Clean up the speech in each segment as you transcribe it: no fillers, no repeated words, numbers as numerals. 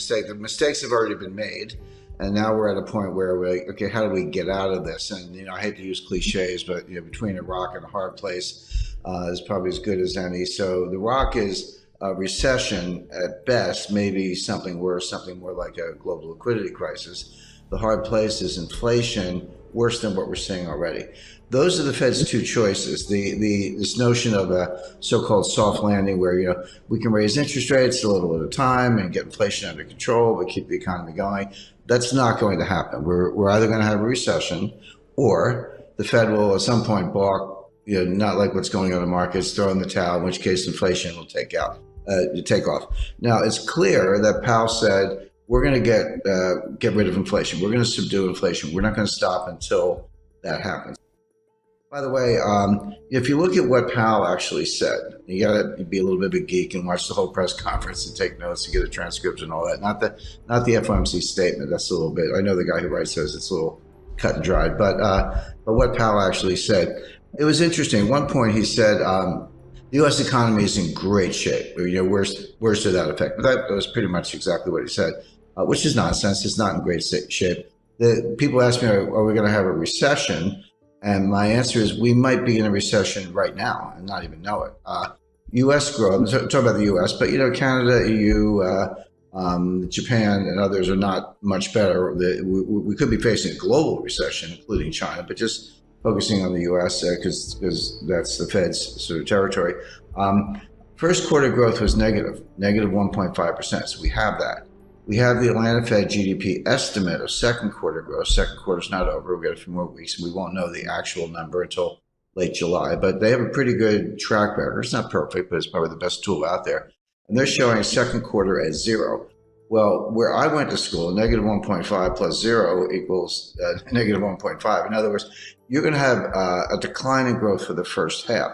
mistake. The mistakes have already been made. And now we're at a point where we're like, okay, how do we get out of this? And, I hate to use cliches, but, between a rock and a hard place is probably as good as any. So the rock is a recession at best, maybe something worse, something more like a global liquidity crisis. The hard place is inflation, worse than what we're seeing already. Those are the Fed's two choices. This notion of a so-called soft landing where, we can raise interest rates a little at a time and get inflation under control, but keep the economy going. That's not going to happen. We're either going to have a recession or the Fed will at some point balk, not like what's going on in the markets, throw in the towel, in which case inflation will take off. Now, it's clear that Powell said, we're going to get rid of inflation. We're going to subdue inflation. We're not going to stop until that happens. By the way, if you look at what Powell actually said, you got to be a little bit of a geek and watch the whole press conference and take notes and get a transcript and all that. Not the FOMC statement. That's a little bit. I know the guy who writes those. It's a little cut and dried. But what Powell actually said, it was interesting. At one point, he said the U.S. economy is in great shape. Worse to that effect. But that was pretty much exactly what he said, which is nonsense. It's not in great shape. People ask me, are we going to have a recession? And my answer is we might be in a recession right now and not even know it. U.S. growth, I'm talking about the U.S., but Canada, EU, Japan, and others are not much better. We could be facing a global recession, including China, but just focusing on the U.S. Because that's the Fed's sort of territory. First quarter growth was negative 1.5%. So we have that. We have the Atlanta Fed GDP estimate of second quarter growth. Second quarter's not over. We've got a few more weeks, and we won't know the actual number until late July. But they have a pretty good track record. It's not perfect, but it's probably the best tool out there. And they're showing second quarter at 0. Well, where I went to school, negative 1.5 plus 0 equals negative 1.5. In other words, you're going to have a decline in growth for the first half.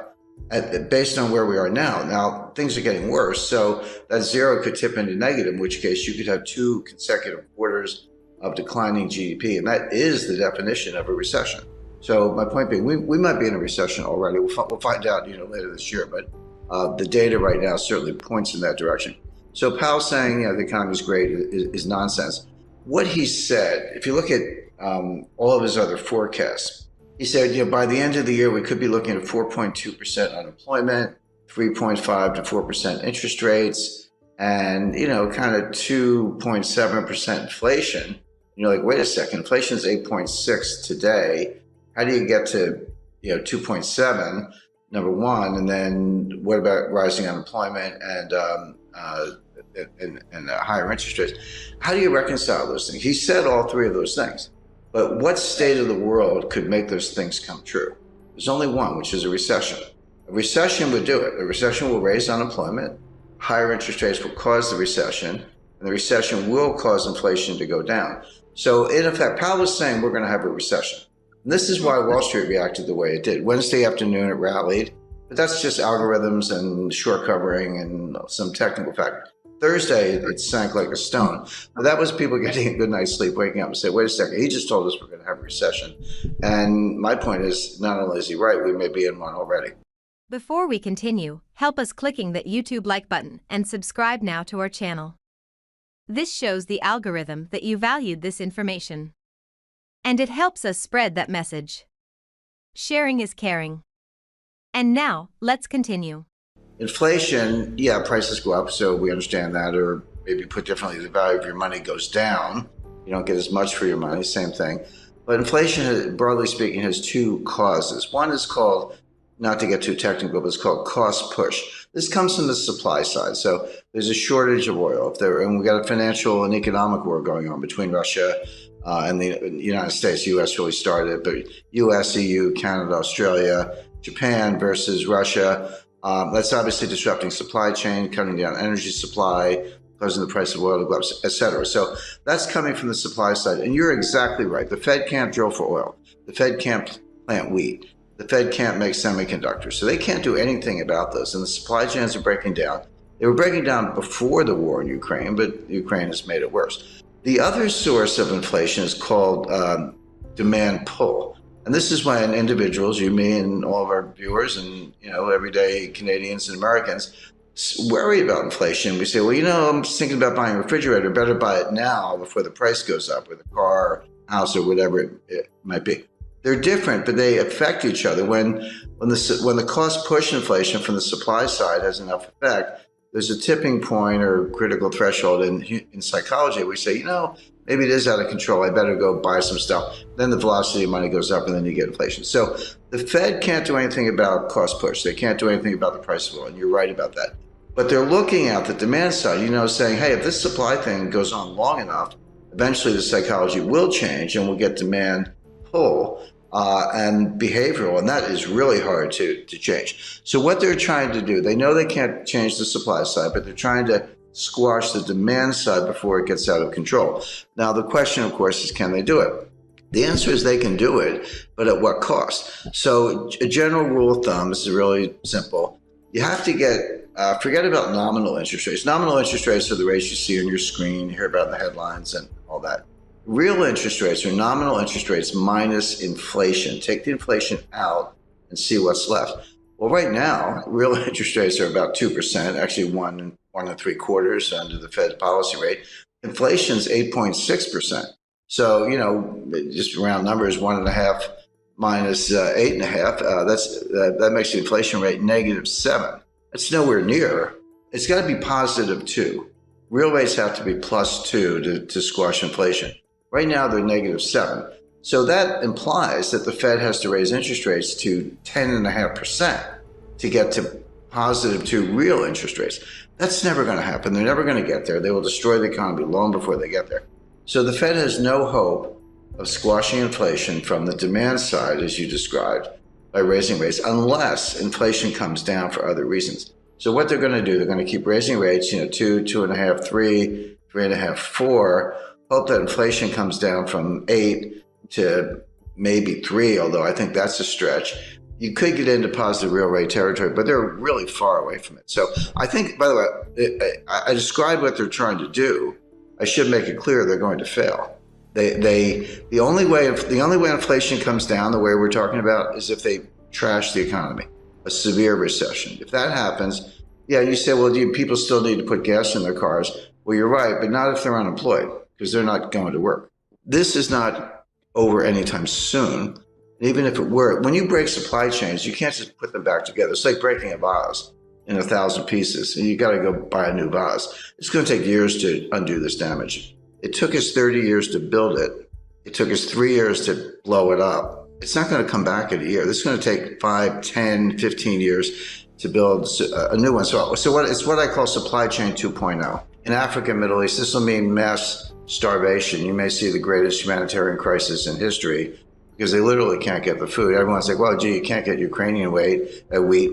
Based on where we are now. Now, things are getting worse, so that 0 could tip into negative, in which case you could have 2 consecutive quarters of declining GDP, and that is the definition of a recession. So my point being, we might be in a recession already. We'll find out later this year, but the data right now certainly points in that direction. So Powell saying the economy is great is nonsense. What he said, if you look at all of his other forecasts, he said, by the end of the year, we could be looking at 4.2% unemployment, 3.5 to 4% interest rates, and, kind of 2.7% inflation. Like, wait a second, inflation is 8.6 today. How do you get to, 2.7, number one? And then what about rising unemployment and higher interest rates? How do you reconcile those things? He said all three of those things. But what state of the world could make those things come true? There's only one, which is a recession. A recession would do it. A recession will raise unemployment. Higher interest rates will cause the recession, and the recession will cause inflation to go down. So in effect, Powell was saying we're going to have a recession. And this is why Wall Street reacted the way it did. Wednesday afternoon, it rallied, but that's just algorithms and short covering and some technical factors. Thursday, it sank like a stone. But that was people getting a good night's sleep, waking up and say, wait a second, he just told us we're going to have a recession. And my point is, not only is he right, we may be in one already. Before we continue, help us clicking that YouTube like button and subscribe now to our channel. This shows the algorithm that you valued this information. And it helps us spread that message. Sharing is caring. And now, let's continue. Inflation, prices go up, so we understand that, or maybe put differently, the value of your money goes down. You don't get as much for your money, same thing. But inflation, broadly speaking, has two causes. One is called, not to get too technical, but it's called cost push. This comes from the supply side. So there's a shortage of oil, and we got a financial and economic war going on between Russia and the United States. U.S. really started, but U.S., EU, Canada, Australia, Japan versus Russia. That's obviously disrupting supply chain, cutting down energy supply, causing the price of oil to go up, et cetera. So that's coming from the supply side. And you're exactly right. The Fed can't drill for oil. The Fed can't plant wheat. The Fed can't make semiconductors. So they can't do anything about those. And the supply chains are breaking down. They were breaking down before the war in Ukraine, but Ukraine has made it worse. The other source of inflation is called demand pull. And this is when individuals, you, me, and all of our viewers and, everyday Canadians and Americans worry about inflation. We say, well, I'm just thinking about buying a refrigerator. Better buy it now before the price goes up, or the car, house, or whatever it might be. They're different, but they affect each other. When the cost push inflation from the supply side has enough effect, there's a tipping point or critical threshold in psychology. We say, maybe it is out of control. I better go buy some stuff. Then the velocity of money goes up, and then you get inflation. So the Fed can't do anything about cost push. They can't do anything about the price of oil, and you're right about that. But they're looking at the demand side, saying, hey, if this supply thing goes on long enough, eventually the psychology will change, and we'll get demand pull and behavioral, and that is really hard to change. So what they're trying to do, they know they can't change the supply side, but they're trying to squash the demand side before it gets out of control. Now, the question, of course, is can they do it? The answer is they can do it, but at what cost? So a general rule of thumb, this is really simple. You have to get, forget about nominal interest rates. Nominal interest rates are the rates you see on your screen, you hear about in the headlines and all that. Real interest rates are nominal interest rates minus inflation. Take the inflation out and see what's left. Well, right now, real interest rates are about 2%, actually 1.75% under the Fed policy rate. Inflation's 8.6%. So, just round numbers, 1.5 minus 8.5, that makes the inflation rate -7. That's nowhere near. It's got to be +2. Real rates have to be +2 to squash inflation. Right now, they're -7. So that implies that the Fed has to raise interest rates to 10.5% to get to +2 real interest rates. That's never going to happen. They're never going to get there. They will destroy the economy long before they get there. So the Fed has no hope of squashing inflation from the demand side, as you described, by raising rates, unless inflation comes down for other reasons. So what they're going to do, they're going to keep raising rates, 2, 2.5, 3, 3.5, 4, hope that inflation comes down from 8 to maybe 3, although I think that's a stretch. You could get into positive real rate territory, but they're really far away from it. So I think, by the way, I described what they're trying to do. I should make it clear they're going to fail. The only way inflation comes down, the way we're talking about, is if they trash the economy, a severe recession. If that happens, you say, well, people still need to put gas in their cars. Well, you're right, but not if they're unemployed, because they're not going to work. This is not over anytime soon. Even if it were, when you break supply chains, you can't just put them back together. It's like breaking a vase in 1,000 pieces. You got to go buy a new vase. It's going to take years to undo this damage. It took us 30 years to build it. It took us 3 years to blow it up. It's not going to come back in a year. This is going to take 5, 10, 15 years to build a new one. So it's what I call supply chain 2.0. In Africa and Middle East, this will mean mass starvation. You may see the greatest humanitarian crisis in history because they literally can't get the food. Everyone's like, well, gee, you can't get Ukrainian wheat.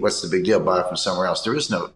What's the big deal? Buy it from somewhere else. There is nowhere.